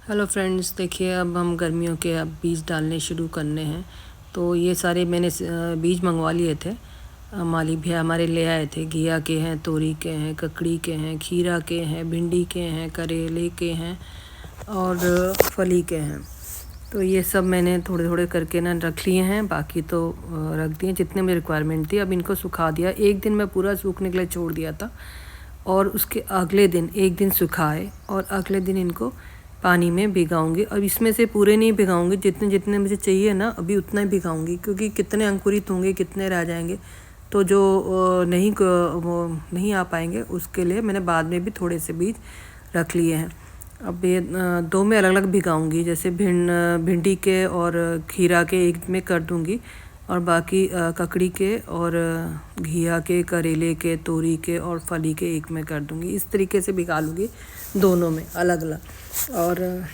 Hello friends, देखिए अब हम गर्मियों के अब बीज डालने शुरू करने हैं। तो ये सारे मैंने बीज मंगवा लिए थे। माली भैया हमारे ले आए थे। घिया के हैं, तोरी के हैं, ककड़ी के हैं, खीरा के हैं, भिंडी के हैं, करेले के हैं और फली के हैं। तो ये सब मैंने थोड़े थोड़े करके ना रख लिए हैं, बाकी तो रख दिए जितने मेरी रिक्वायरमेंट थी। अब इनको सुखा दिया। एक दिन मैं पूरा सूखने के लिए छोड़ दिया था और उसके अगले दिन एक दिन सुखाए और अगले दिन इनको पानी में भिगाऊंगी। अब इसमें से पूरे नहीं भिगाऊंगी, जितने जितने मुझे चाहिए ना अभी उतना ही भिगाऊंगी, क्योंकि कितने अंकुरित होंगे कितने रह जाएंगे तो जो वो नहीं आ पाएंगे उसके लिए मैंने बाद में भी थोड़े से बीज रख लिए हैं। अब ये दो में अलग अलग भिगाऊंगी, जैसे भिंडी के और खीरा के एक में कर दूंगी और बाकी ककड़ी के और घिया के, करेले के, तोरी के और फली के एक में कर दूंगी। इस तरीके से भिगा लूँगी दोनों में अलग अलग। और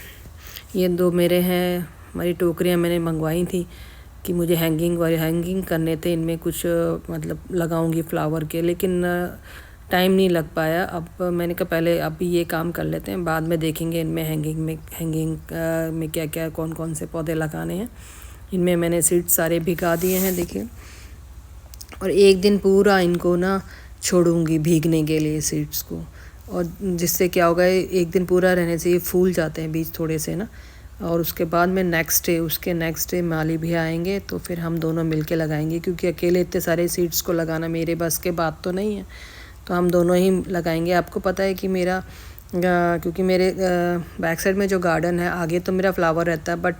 ये दो मेरे हैं, हमारी टोकरियाँ मैंने मंगवाई थी कि मुझे हैंगिंग करने थे। इनमें कुछ मतलब लगाऊंगी फ्लावर के, लेकिन टाइम नहीं लग पाया। अब मैंने कहा पहले अभी ये काम कर लेते हैं, बाद में देखेंगे इनमें हैंगिंग में क्या क्या कौन कौन से पौधे लगाने हैं। इनमें मैंने सीड्स सारे भिगा दिए हैं, देखिए। और एक दिन पूरा इनको ना छोड़ूंगी भीगने के लिए सीड्स को, और जिससे क्या होगा एक दिन पूरा रहने से ये फूल जाते हैं बीज थोड़े से ना। और उसके बाद में उसके नेक्स्ट डे माली भी आएंगे तो फिर हम दोनों मिलके लगाएंगे, क्योंकि अकेले इतने सारे सीड्स को लगाना मेरे बस के बात तो नहीं है। तो हम दोनों ही लगाएंगे। आपको पता है कि मेरा क्योंकि मेरे बैक साइड में जो गार्डन है, आगे तो मेरा फ्लावर रहता है, बट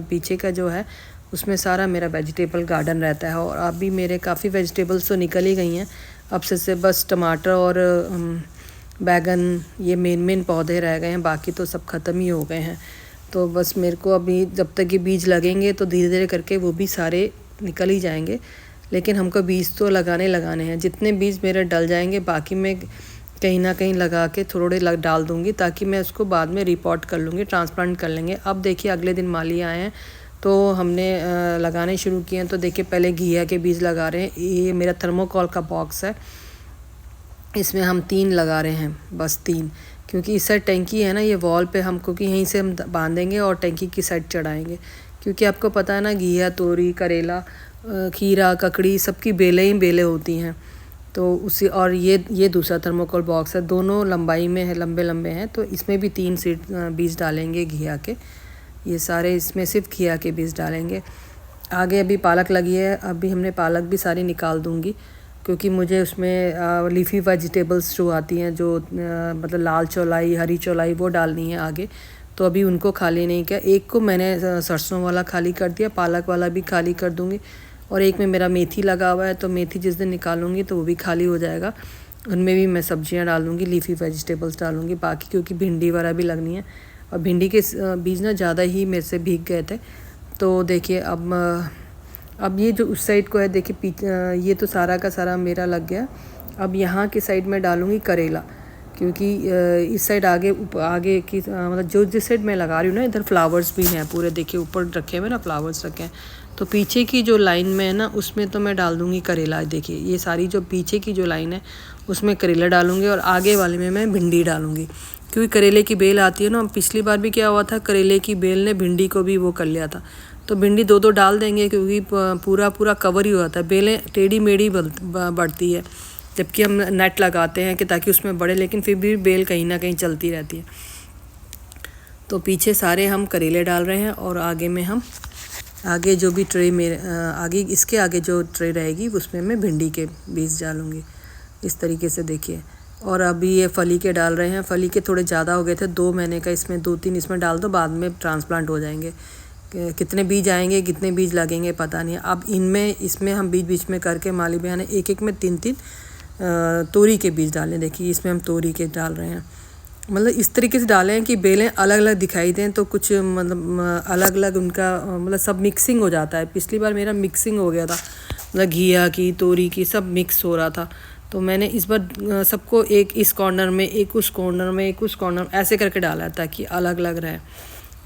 पीछे का जो है उसमें सारा मेरा वेजिटेबल गार्डन रहता है। और अभी मेरे काफ़ी वेजिटेबल्स तो निकल ही गई हैं। अब से बस टमाटर और बैगन ये मेन पौधे रह गए हैं, बाकी तो सब ख़त्म ही हो गए हैं। तो बस मेरे को अभी जब तक ये बीज लगेंगे तो धीरे धीरे करके वो भी सारे निकल ही जाएंगे, लेकिन हमको बीज तो लगाने हैं। जितने बीज मेरे डल जाएंगे बाकी मैं कहीं ना कहीं लगा के थोड़े डाल दूँगी, ताकि मैं उसको बाद में रिपोर्ट कर लूँगी, ट्रांसप्लांट कर लेंगे। अब देखिए अगले दिन माली आए हैं तो हमने लगाने शुरू किए हैं। तो देखिए पहले घिया के बीज लगा रहे हैं। ये मेरा थर्मोकॉल का बॉक्स है, इसमें हम 3 लगा रहे हैं, बस 3, क्योंकि इस साइड टैंकी है ना, ये वॉल पे हम क्योंकि यहीं से हम बांधेंगे और टैंकी की साइड चढ़ाएंगे। क्योंकि आपको पता है ना, घिया, तोरी, करेला, खीरा, ककड़ी सबकी बेलें ही बेलें होती हैं। तो उसी और ये दूसरा थर्मोकॉल बॉक्स है, दोनों लंबाई में है, लंबे हैं। तो इसमें भी 3 बीज डालेंगे घिया के। ये सारे इसमें सिर्फ घिया के बीज डालेंगे। आगे अभी पालक लगी है, अभी हमने पालक भी सारी निकाल दूँगी, क्योंकि मुझे उसमें लीफी वेजिटेबल्स जो आती हैं, जो मतलब लाल चौलाई, हरी चौलाई, वो डालनी है आगे। तो अभी उनको खाली नहीं किया। एक को मैंने सरसों वाला खाली कर दिया, पालक वाला भी खाली कर दूँगी। और एक में मेरा मेथी लगा हुआ है, तो मेथी जिस दिन निकालूंगी तो वो भी खाली हो जाएगा। उनमें भी मैं सब्जियां डालूंगी, लीफी वेजिटेबल्स डालूंगी बाकी, क्योंकि भिंडी वगैरह भी लगनी है। और भिंडी के बीज ना ज़्यादा ही मेरे से भीग गए थे। तो देखिए अब ये जो उस साइड को है, देखिए ये तो सारा का सारा मेरा लग गया। अब यहाँ की साइड में डालूँगी करेला, क्योंकि इस साइड आगे की मतलब जो जिस साइड मैं लगा रही हूँ ना, इधर फ्लावर्स भी हैं पूरे, देखिए ऊपर रखे हुए ना फ्लावर्स रखे हैं। तो पीछे की जो लाइन में है ना, उसमें तो मैं डाल दूँगी करेला। देखिए ये सारी जो पीछे की जो लाइन है उसमें करेला डालूँगी, और आगे वाले में मैं भिंडी डालूँगी, क्योंकि करेले की बेल आती है ना। पिछली बार भी क्या हुआ था, करेले की बेल ने भिंडी को भी वो कर लिया था। तो भिंडी 2 डाल देंगे, क्योंकि पूरा कवर ही होता है। बेलें टेढ़ी मेढ़ी बढ़ती है, जबकि हम नेट लगाते हैं कि ताकि उसमें बढ़े, लेकिन फिर भी बेल कहीं ना कहीं चलती रहती है। तो पीछे सारे हम करेले डाल रहे हैं, और आगे में हम आगे जो भी ट्रे में इसके आगे जो ट्रे रहेगी उसमें मैं भिंडी के बीज डालूँगी, इस तरीके से देखिए। और अभी ये फली के डाल रहे हैं। फली के थोड़े ज़्यादा हो गए थे, 2 महीने का, इसमें 2-3 इसमें डाल दो, बाद में ट्रांसप्लांट हो जाएंगे। कितने बीज आएंगे, कितने बीज लगेंगे पता नहीं। अब इसमें हम बीच में करके माली भैया ने एक में 3 तोरी के बीज डालें। देखिए इसमें हम तोरी के डाल रहे हैं, मतलब इस तरीके से डालें कि बेलें अलग अलग दिखाई दें, तो कुछ मतलब अलग अलग उनका मतलब सब मिक्सिंग हो जाता है। पिछली बार मेरा मिक्सिंग हो गया था, मतलब घिया की, तोरी की, सब मिक्स हो रहा था। तो मैंने इस बार सबको एक इस कॉर्नर में, एक उस कॉर्नर में, एक उस कॉर्नर ऐसे करके डाला है, ताकि अलग अलग रहे।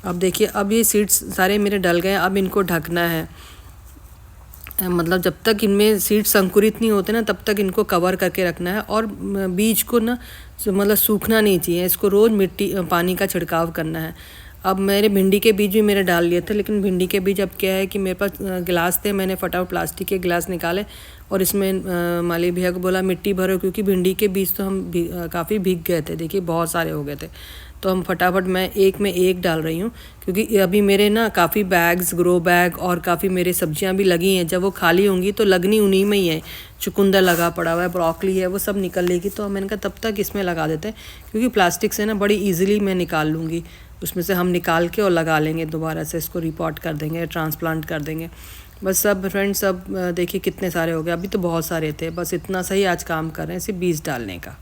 अब देखिए अब ये सीड्स सारे मेरे डल गए। अब इनको ढकना है, मतलब जब तक इनमें सीड्स अंकुरित नहीं होते ना, तब तक इनको कवर करके रखना है। और बीज को ना मतलब सूखना नहीं चाहिए, इसको रोज़ पानी का छिड़काव करना है। अब मेरे भिंडी के बीज भी मेरे डाल लिए थे, लेकिन भिंडी के बीज अब क्या है कि मेरे पास गिलास थे, मैंने फटाफट प्लास्टिक के गिलास निकाले और इसमें माली भैया को बोला मिट्टी भरो, क्योंकि भिंडी के बीज तो हम काफ़ी भीग गए थे, देखिए बहुत सारे हो गए थे। तो हम फटाफट मैं एक में एक डाल रही हूँ, क्योंकि अभी मेरे ना काफ़ी बैग्स, ग्रो बैग और काफ़ी मेरे सब्जियाँ भी लगी हैं, जब वो खाली होंगी तो लगनी उन्हीं में ही है। चुकंदर लगा पड़ा हुआ है, ब्रोकली है, वो सब निकल लेगी, तो मैंने कहा तब तक इसमें लगा देते हैं, क्योंकि प्लास्टिक से ना बड़ी ईजिली मैं निकाल लूँगी, उसमें से हम निकाल के और लगा लेंगे, दोबारा से इसको रिपॉट कर देंगे, ट्रांसप्लांट कर देंगे। बस सब फ्रेंड्स, सब देखिए कितने सारे हो गए, अभी तो बहुत सारे थे, बस इतना सही आज काम कर रहे हैं सिर्फ बीज डालने का।